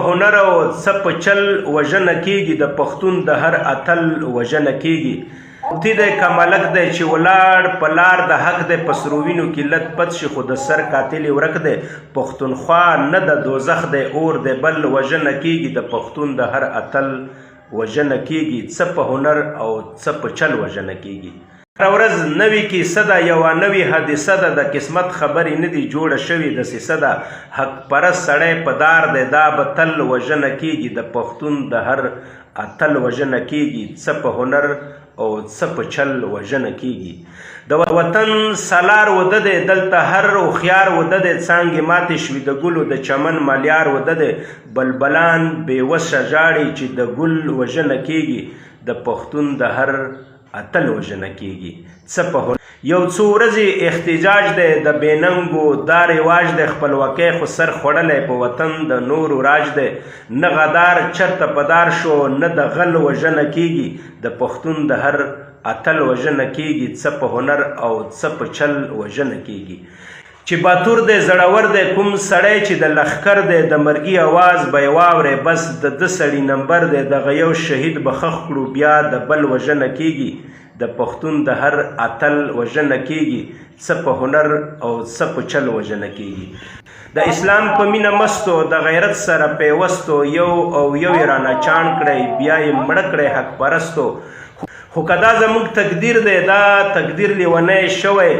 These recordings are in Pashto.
په هنر او څه په چل وژنه کېږي، د پښتون د هر اتل وژنه کېږي. تی دی که ملک دی چې ولاړ په لار د حق دی، په سرو وینو کې لت پت شي خو د سر قاتل ورک دی. پښتونخوا نه د دوزخ دی اور دی بل وژنه کېږي، د پښتون د هر اتل وژنه کېږي. څه په هنر او څه په چل وژنه کېږي. هره ورځ نوې کیسه ده، یوه نوې حادثه ده، د قسمت خبرې نه دي جوړه شوې دسیسه ده. حق پرست سړی په دار دی دا به تل وژنه کېږي، د پښتون د هر اتل وژنه کېږي. څه په هنر او څه په چل وژنه کېږي. د وطن سالار وده دی دلته هر هوښیار وده دی، څانګې ماتې شوي د ګلو د چمن ملیار وده دی. بلبلان بېوسه ژاړي چې د ګل وژنه کېږي، د پښتون د هر اتل وژنه کېږي. څه په هنر یو څو ورځې احتجاج دی د بېننګو دا رواج دی، خپلواکۍ خو سر خوړلی په وطن د نورو راج دی. نه غدار چرته په دار شو نه د غل وژنه کېږي، د پښتون د هر اتل وژنه کېږي. څه په هنر او څه په چل وژنه کېږي. چې باتور دی زړور دی کوم سړی چې د لښکر دی، د مرګي اواز به یې واورې بس د ده سړي نمبر دی. دغه یو شهید به ښخ کړو بیا د بل وژنه کېږي، د پښتون د هر اتل وژنه کېږي. څه په هنر او څه په چل وژنه کېږي. د اسلام په مینه مستو د غیرت سره پیوستو، یو او یو یې رانه چاڼ کړی بیا یې مړه کړی حق پرستو. خو که دا زموږ تقدیر دی دا تقدیر لیونی شوی،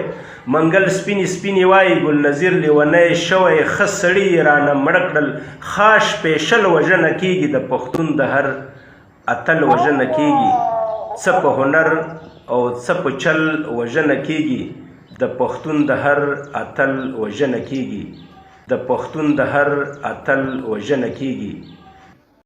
منګل سپینې سپینې وایي ګل نظیر لیونی شوی. ښه سړي یې رانه مړه کړل ښه سپېشل وژنه کېږي، د پښتون د هر اتل وژنه کېږي. څه په هنر او څه په چل وژنه کېږي، د پښتون د هر اتل وژنه کېږي، د پښتون د هر اتل وژنه کېږي.